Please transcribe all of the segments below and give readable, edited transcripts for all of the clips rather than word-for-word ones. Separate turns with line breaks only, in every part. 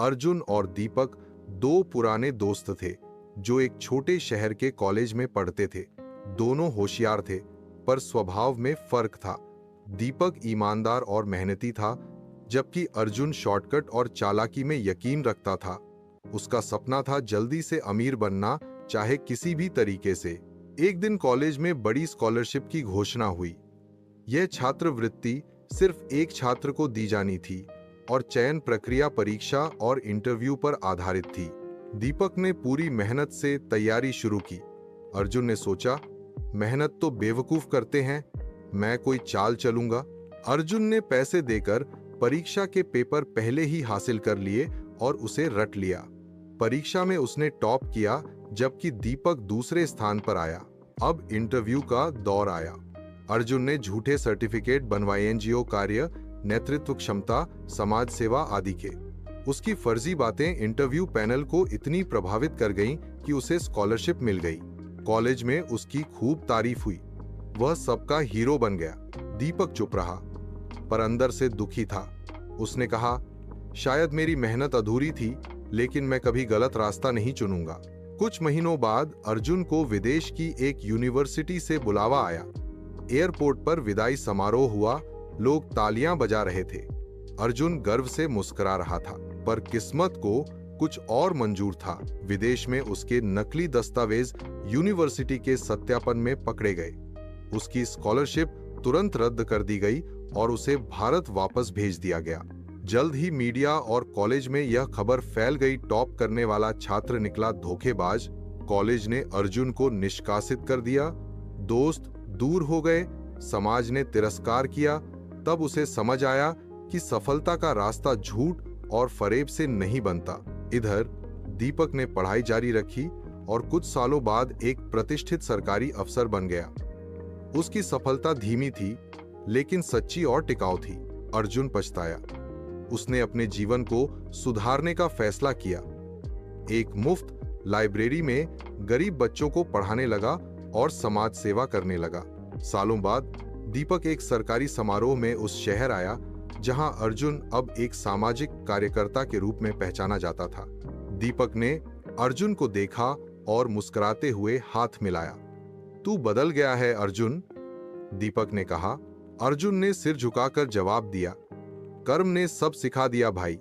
अर्जुन और दीपक दो पुराने दोस्त थे जो एक छोटे शहर के कॉलेज में पढ़ते थे। दोनों होशियार थे, पर स्वभाव में फर्क था। दीपक ईमानदार और मेहनती था, जबकि अर्जुन शॉर्टकट और चालाकी में यकीन रखता था। उसका सपना था जल्दी से अमीर बनना, चाहे किसी भी तरीके से। एक दिन कॉलेज में बड़ी स्कॉलरशिप की घोषणा हुई। यह छात्रवृत्ति सिर्फ एक छात्र को दी जानी थी और चयन प्रक्रिया परीक्षा और इंटरव्यू पर आधारित थी। दीपक ने पूरी मेहनत से तैयारी शुरू की। अर्जुन ने सोचा, मेहनत तो बेवकूफ करते हैं, मैं कोई चाल चलूंगा। अर्जुन ने पैसे देकर परीक्षा के पेपर पहले ही हासिल कर लिए और उसे रट लिया। परीक्षा में उसने टॉप किया, जबकि दीपक दूसरे स्थान पर आया। अब इंटरव्यू का दौर आया। अर्जुन ने झूठे सर्टिफिकेट बनवाए, एनजीओ कार्य, नेतृत्व क्षमता, समाज सेवा आदि के। उसकी फर्जी बातें इंटरव्यू पैनल को इतनी प्रभावित कर गईं कि उसे स्कॉलरशिप मिल गई। कॉलेज में उसकी खूब तारीफ हुई, वह सबका हीरो बन गया। दीपक चुप रहा, पर अंदर से दुखी था। उसने कहा, शायद मेरी मेहनत अधूरी थी, लेकिन मैं कभी गलत रास्ता नहीं चुनूंगा। कुछ महीनों बाद अर्जुन को विदेश की एक यूनिवर्सिटी से बुलावा आया। एयरपोर्ट पर विदाई समारोह हुआ, लोग तालियां बजा रहे थे। अर्जुन गर्व से मुस्कुरा रहा था, पर किस्मत को कुछ और मंजूर था। विदेश में उसके नकली दस्तावेज यूनिवर्सिटी के सत्यापन में पकड़े गए। उसकी स्कॉलरशिप तुरंत रद्द कर दी गई और उसे भारत वापस भेज दिया गया। जल्द ही मीडिया और कॉलेज में यह खबर फैल गई, टॉप करने वाला छात्र निकला धोखेबाज। कॉलेज ने अर्जुन को निष्कासित कर दिया, दोस्त दूर हो गए, समाज ने तिरस्कार किया। तब उसे समझ आया कि सफलता का रास्ता झूठ और फरेब से नहीं बनता। इधर दीपक ने पढ़ाई जारी रखी और कुछ सालों बाद एक प्रतिष्ठित सरकारी अफसर बन गया। उसकी सफलता धीमी थी, लेकिन सच्ची और टिकाऊ थी। अर्जुन पछताया। उसने अपने जीवन को सुधारने का फैसला किया। एक मुफ्त लाइब्रेरी में गरीब बच्चों को पढ़ाने लगा और समाज सेवा करने लगा। सालों बाद दीपक एक सरकारी समारोह में उस शहर आया जहां अर्जुन अब एक सामाजिक कार्यकर्ता के रूप में पहचाना जाता था। दीपक ने अर्जुन को देखा और मुस्कुराते हुए हाथ मिलाया। तू बदल गया है अर्जुन, दीपक ने कहा। अर्जुन ने सिर झुकाकर जवाब दिया, कर्म ने सब सिखा दिया भाई।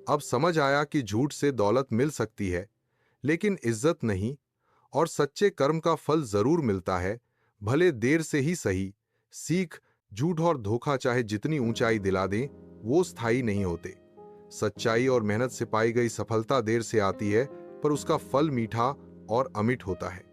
अब समझ आया कि झूठ से दौलत मिल सकती है, लेकिन इज्जत नहीं, और सच्चे कर्म का फल जरूर मिलता है, भले देर से ही सही। सीख, झूठ और धोखा चाहे जितनी ऊंचाई दिला दें, वो स्थायी नहीं होते। सच्चाई और मेहनत से पाई गई सफलता देर से आती है, पर उसका फल मीठा और अमिट होता है।